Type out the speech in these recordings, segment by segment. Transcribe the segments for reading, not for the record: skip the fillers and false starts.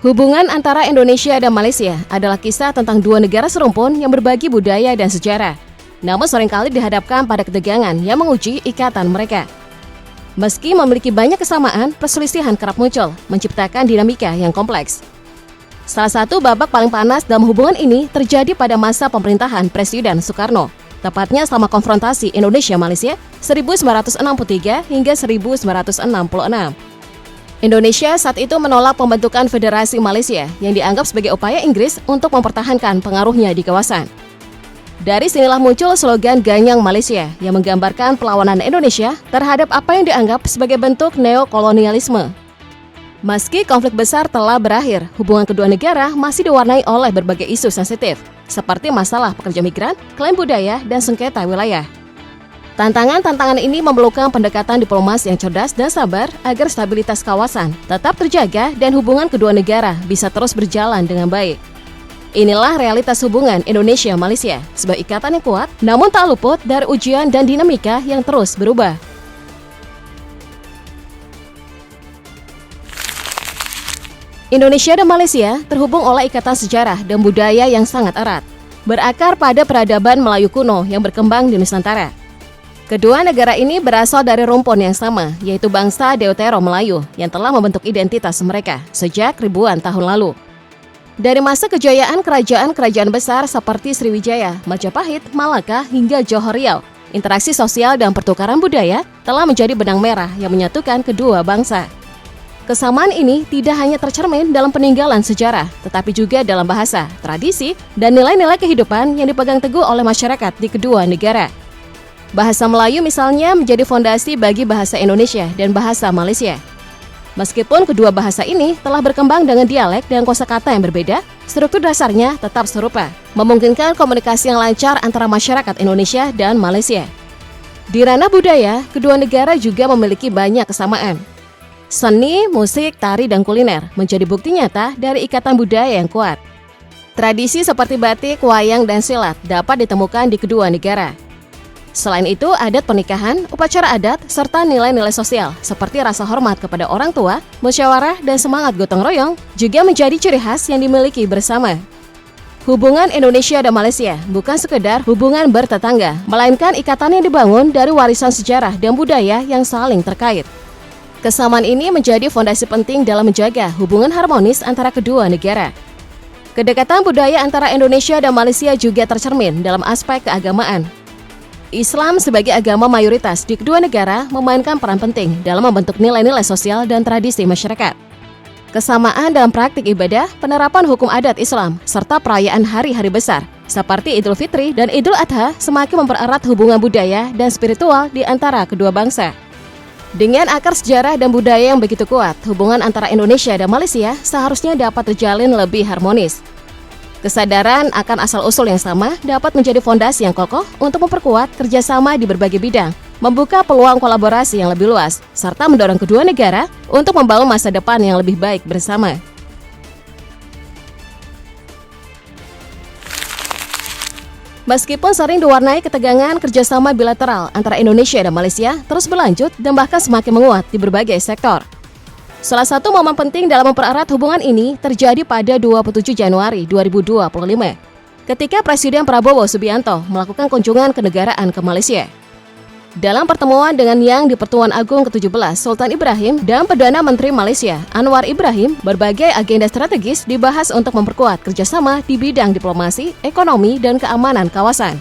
Hubungan antara Indonesia dan Malaysia adalah kisah tentang dua negara serumpun yang berbagi budaya dan sejarah. Namun seringkali dihadapkan pada ketegangan yang menguji ikatan mereka. Meski memiliki banyak kesamaan, perselisihan kerap muncul, menciptakan dinamika yang kompleks. Salah satu babak paling panas dalam hubungan ini terjadi pada masa pemerintahan Presiden Soekarno, tepatnya selama konfrontasi Indonesia-Malaysia 1963 hingga 1966. Indonesia saat itu menolak pembentukan Federasi Malaysia yang dianggap sebagai upaya Inggris untuk mempertahankan pengaruhnya di kawasan. Dari sinilah muncul slogan Ganyang Malaysia yang menggambarkan perlawanan Indonesia terhadap apa yang dianggap sebagai bentuk neokolonialisme. Meski konflik besar telah berakhir, hubungan kedua negara masih diwarnai oleh berbagai isu sensitif, seperti masalah pekerja migran, klaim budaya, dan sengketa wilayah. Tantangan-tantangan ini memerlukan pendekatan diplomasi yang cerdas dan sabar agar stabilitas kawasan tetap terjaga dan hubungan kedua negara bisa terus berjalan dengan baik. Inilah realitas hubungan Indonesia-Malaysia, sebuah ikatan yang kuat namun tak luput dari ujian dan dinamika yang terus berubah. Indonesia dan Malaysia terhubung oleh ikatan sejarah dan budaya yang sangat erat, berakar pada peradaban Melayu kuno yang berkembang di Nusantara. Kedua negara ini berasal dari rumpun yang sama, yaitu bangsa Deutero Melayu yang telah membentuk identitas mereka sejak ribuan tahun lalu. Dari masa kejayaan kerajaan-kerajaan besar seperti Sriwijaya, Majapahit, Malaka, hingga Johor Riau, interaksi sosial dan pertukaran budaya telah menjadi benang merah yang menyatukan kedua bangsa. Kesamaan ini tidak hanya tercermin dalam peninggalan sejarah, tetapi juga dalam bahasa, tradisi, dan nilai-nilai kehidupan yang dipegang teguh oleh masyarakat di kedua negara. Bahasa Melayu misalnya menjadi fondasi bagi bahasa Indonesia dan bahasa Malaysia. Meskipun kedua bahasa ini telah berkembang dengan dialek dan kosakata yang berbeda, struktur dasarnya tetap serupa, memungkinkan komunikasi yang lancar antara masyarakat Indonesia dan Malaysia. Di ranah budaya, kedua negara juga memiliki banyak kesamaan. Seni, musik, tari, dan kuliner menjadi bukti nyata dari ikatan budaya yang kuat. Tradisi seperti batik, wayang, dan silat dapat ditemukan di kedua negara. Selain itu, adat pernikahan, upacara adat, serta nilai-nilai sosial seperti rasa hormat kepada orang tua, musyawarah, dan semangat gotong royong juga menjadi ciri khas yang dimiliki bersama. Hubungan Indonesia dan Malaysia bukan sekedar hubungan bertetangga, melainkan ikatan yang dibangun dari warisan sejarah dan budaya yang saling terkait. Kesamaan ini menjadi fondasi penting dalam menjaga hubungan harmonis antara kedua negara. Kedekatan budaya antara Indonesia dan Malaysia juga tercermin dalam aspek keagamaan. Islam sebagai agama mayoritas di kedua negara memainkan peran penting dalam membentuk nilai-nilai sosial dan tradisi masyarakat. Kesamaan dalam praktik ibadah, penerapan hukum adat Islam, serta perayaan hari-hari besar seperti Idul Fitri dan Idul Adha semakin mempererat hubungan budaya dan spiritual di antara kedua bangsa. Dengan akar sejarah dan budaya yang begitu kuat, hubungan antara Indonesia dan Malaysia seharusnya dapat terjalin lebih harmonis. Kesadaran akan asal-usul yang sama dapat menjadi fondasi yang kokoh untuk memperkuat kerjasama di berbagai bidang, membuka peluang kolaborasi yang lebih luas, serta mendorong kedua negara untuk membangun masa depan yang lebih baik bersama. Meskipun sering diwarnai ketegangan, kerjasama bilateral antara Indonesia dan Malaysia terus berlanjut dan bahkan semakin menguat di berbagai sektor. Salah satu momen penting dalam mempererat hubungan ini terjadi pada 27 Januari 2025, ketika Presiden Prabowo Subianto melakukan kunjungan kenegaraan ke Malaysia. Dalam pertemuan dengan Yang di Pertuan Agung ke-17 Sultan Ibrahim dan Perdana Menteri Malaysia Anwar Ibrahim, berbagai agenda strategis dibahas untuk memperkuat kerjasama di bidang diplomasi, ekonomi, dan keamanan kawasan.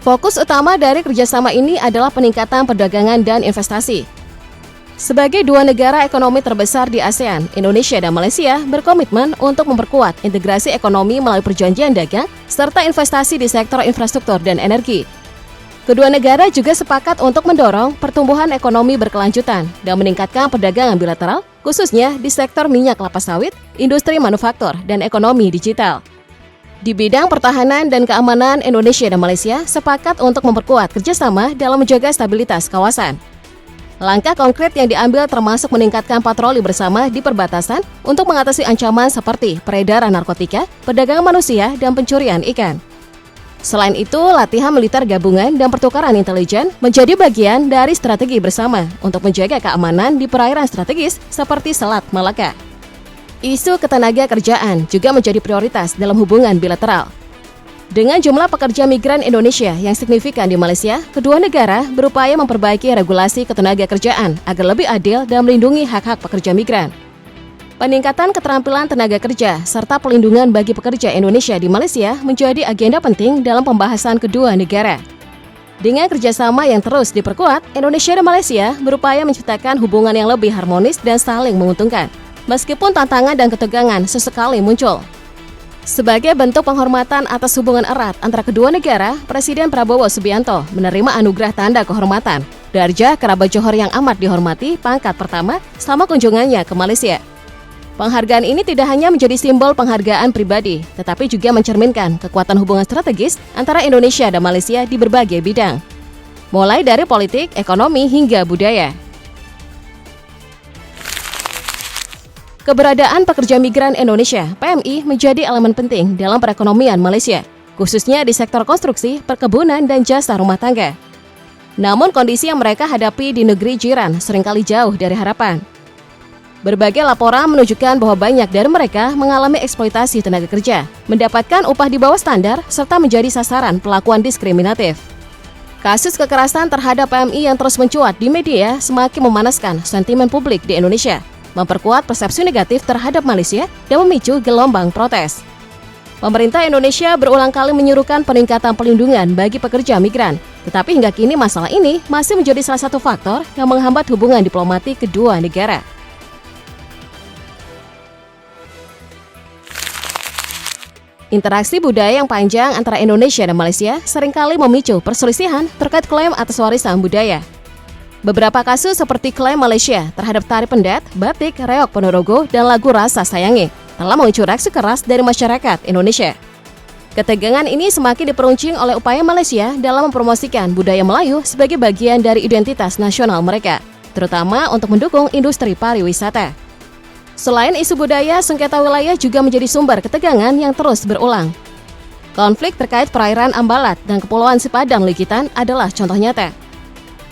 Fokus utama dari kerjasama ini adalah peningkatan perdagangan dan investasi. Sebagai dua negara ekonomi terbesar di ASEAN, Indonesia dan Malaysia berkomitmen untuk memperkuat integrasi ekonomi melalui perjanjian dagang serta investasi di sektor infrastruktur dan energi. Kedua negara juga sepakat untuk mendorong pertumbuhan ekonomi berkelanjutan dan meningkatkan perdagangan bilateral, khususnya di sektor minyak kelapa sawit, industri manufaktur, dan ekonomi digital. Di bidang pertahanan dan keamanan, Indonesia dan Malaysia sepakat untuk memperkuat kerjasama dalam menjaga stabilitas kawasan. Langkah konkret yang diambil termasuk meningkatkan patroli bersama di perbatasan untuk mengatasi ancaman seperti peredaran narkotika, perdagangan manusia, dan pencurian ikan. Selain itu, latihan militer gabungan dan pertukaran intelijen menjadi bagian dari strategi bersama untuk menjaga keamanan di perairan strategis seperti Selat Malaka. Isu ketenaga kerjaan juga menjadi prioritas dalam hubungan bilateral. Dengan jumlah pekerja migran Indonesia yang signifikan di Malaysia, kedua negara berupaya memperbaiki regulasi ketenaga kerjaan agar lebih adil dan melindungi hak-hak pekerja migran. Peningkatan keterampilan tenaga kerja serta pelindungan bagi pekerja Indonesia di Malaysia menjadi agenda penting dalam pembahasan kedua negara. Dengan kerjasama yang terus diperkuat, Indonesia dan Malaysia berupaya menciptakan hubungan yang lebih harmonis dan saling menguntungkan, meskipun tantangan dan ketegangan sesekali muncul. Sebagai bentuk penghormatan atas hubungan erat antara kedua negara, Presiden Prabowo Subianto menerima anugerah tanda kehormatan Darjah Kerabat Johor yang amat dihormati pangkat pertama selama kunjungannya ke Malaysia. Penghargaan ini tidak hanya menjadi simbol penghargaan pribadi, tetapi juga mencerminkan kekuatan hubungan strategis antara Indonesia dan Malaysia di berbagai bidang, mulai dari politik, ekonomi, hingga budaya. Keberadaan pekerja migran Indonesia (PMI) menjadi elemen penting dalam perekonomian Malaysia, khususnya di sektor konstruksi, perkebunan, dan jasa rumah tangga. Namun kondisi yang mereka hadapi di negeri jiran seringkali jauh dari harapan. Berbagai laporan menunjukkan bahwa banyak dari mereka mengalami eksploitasi tenaga kerja, mendapatkan upah di bawah standar, serta menjadi sasaran pelakuan diskriminatif. Kasus kekerasan terhadap PMI yang terus mencuat di media semakin memanaskan sentimen publik di Indonesia, memperkuat persepsi negatif terhadap Malaysia, dan memicu gelombang protes. Pemerintah Indonesia berulang kali menyuruhkan peningkatan perlindungan bagi pekerja migran, tetapi hingga kini masalah ini masih menjadi salah satu faktor yang menghambat hubungan diplomatik kedua negara. Interaksi budaya yang panjang antara Indonesia dan Malaysia seringkali memicu perselisihan terkait klaim atas warisan budaya. Beberapa kasus seperti klaim Malaysia terhadap tari pendet, batik, reok Ponorogo, dan lagu Rasa Sayangi telah memicu reaksi keras dari masyarakat Indonesia. Ketegangan ini semakin diperuncing oleh upaya Malaysia dalam mempromosikan budaya Melayu sebagai bagian dari identitas nasional mereka, terutama untuk mendukung industri pariwisata. Selain isu budaya, sengketa wilayah juga menjadi sumber ketegangan yang terus berulang. Konflik terkait perairan Ambalat dan Kepulauan Sipadang Likitan adalah contoh nyata.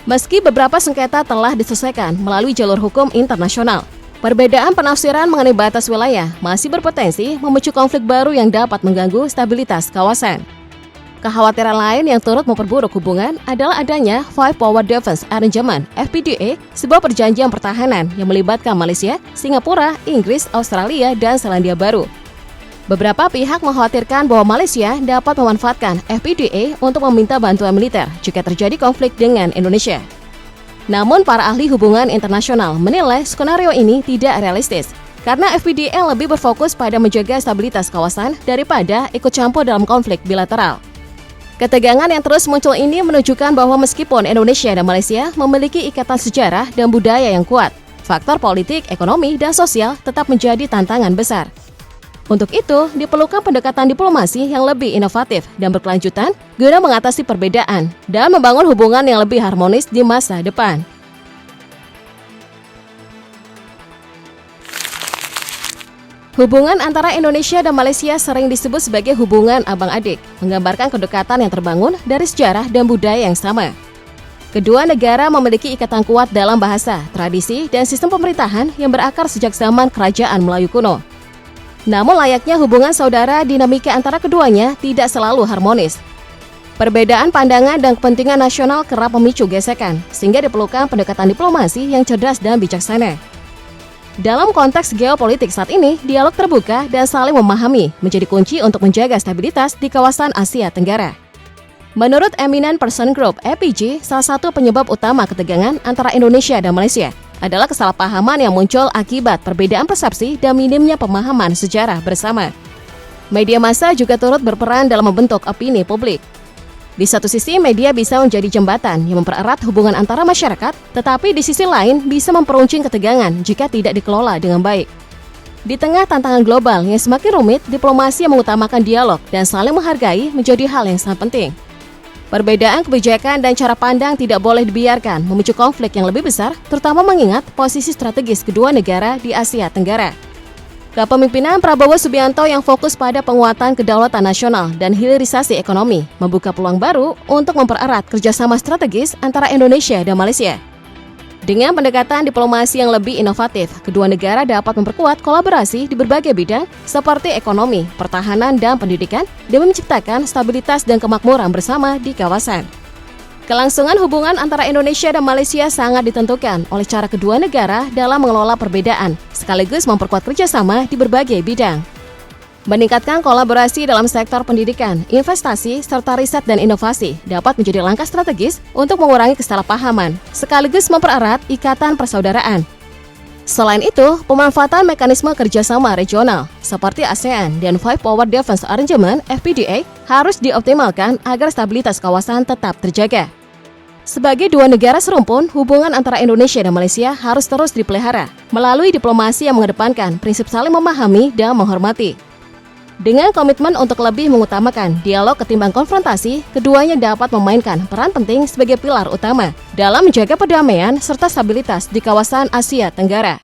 Meski beberapa sengketa telah diselesaikan melalui jalur hukum internasional, perbedaan penafsiran mengenai batas wilayah masih berpotensi memicu konflik baru yang dapat mengganggu stabilitas kawasan. Kekhawatiran lain yang turut memperburuk hubungan adalah adanya Five Power Defense Arrangement (FPDA), sebuah perjanjian pertahanan yang melibatkan Malaysia, Singapura, Inggris, Australia, dan Selandia Baru. Beberapa pihak mengkhawatirkan bahwa Malaysia dapat memanfaatkan FPDA untuk meminta bantuan militer jika terjadi konflik dengan Indonesia. Namun para ahli hubungan internasional menilai skenario ini tidak realistis, karena FPDA lebih berfokus pada menjaga stabilitas kawasan daripada ikut campur dalam konflik bilateral. Ketegangan yang terus muncul ini menunjukkan bahwa meskipun Indonesia dan Malaysia memiliki ikatan sejarah dan budaya yang kuat, faktor politik, ekonomi, dan sosial tetap menjadi tantangan besar. Untuk itu, diperlukan pendekatan diplomasi yang lebih inovatif dan berkelanjutan guna mengatasi perbedaan dan membangun hubungan yang lebih harmonis di masa depan. Hubungan antara Indonesia dan Malaysia sering disebut sebagai hubungan abang-adik, menggambarkan kedekatan yang terbangun dari sejarah dan budaya yang sama. Kedua negara memiliki ikatan kuat dalam bahasa, tradisi, dan sistem pemerintahan yang berakar sejak zaman Kerajaan Melayu kuno. Namun layaknya hubungan saudara, dinamika antara keduanya tidak selalu harmonis. Perbedaan pandangan dan kepentingan nasional kerap memicu gesekan, sehingga diperlukan pendekatan diplomasi yang cerdas dan bijaksana. Dalam konteks geopolitik saat ini, dialog terbuka dan saling memahami menjadi kunci untuk menjaga stabilitas di kawasan Asia Tenggara. Menurut Eminent Person Group (EPG), salah satu penyebab utama ketegangan antara Indonesia dan Malaysia adalah kesalahpahaman yang muncul akibat perbedaan persepsi dan minimnya pemahaman sejarah bersama. Media massa juga turut berperan dalam membentuk opini publik. Di satu sisi, media bisa menjadi jembatan yang mempererat hubungan antara masyarakat, tetapi di sisi lain bisa memperuncing ketegangan jika tidak dikelola dengan baik. Di tengah tantangan global yang semakin rumit, diplomasi yang mengutamakan dialog dan saling menghargai menjadi hal yang sangat penting. Perbedaan kebijakan dan cara pandang tidak boleh dibiarkan memicu konflik yang lebih besar, terutama mengingat posisi strategis kedua negara di Asia Tenggara. Kepemimpinan Prabowo Subianto yang fokus pada penguatan kedaulatan nasional dan hilirisasi ekonomi membuka peluang baru untuk mempererat kerjasama strategis antara Indonesia dan Malaysia. Dengan pendekatan diplomasi yang lebih inovatif, kedua negara dapat memperkuat kolaborasi di berbagai bidang seperti ekonomi, pertahanan, dan pendidikan demi menciptakan stabilitas dan kemakmuran bersama di kawasan. Kelangsungan hubungan antara Indonesia dan Malaysia sangat ditentukan oleh cara kedua negara dalam mengelola perbedaan, sekaligus memperkuat kerjasama di berbagai bidang. Meningkatkan kolaborasi dalam sektor pendidikan, investasi, serta riset dan inovasi dapat menjadi langkah strategis untuk mengurangi kesalahpahaman, sekaligus mempererat ikatan persaudaraan. Selain itu, pemanfaatan mekanisme kerjasama regional seperti ASEAN dan Five Power Defense Arrangement (FPDA) harus dioptimalkan agar stabilitas kawasan tetap terjaga. Sebagai dua negara serumpun, hubungan antara Indonesia dan Malaysia harus terus dipelihara melalui diplomasi yang mengedepankan prinsip saling memahami dan menghormati. Dengan komitmen untuk lebih mengutamakan dialog ketimbang konfrontasi, keduanya dapat memainkan peran penting sebagai pilar utama dalam menjaga perdamaian serta stabilitas di kawasan Asia Tenggara.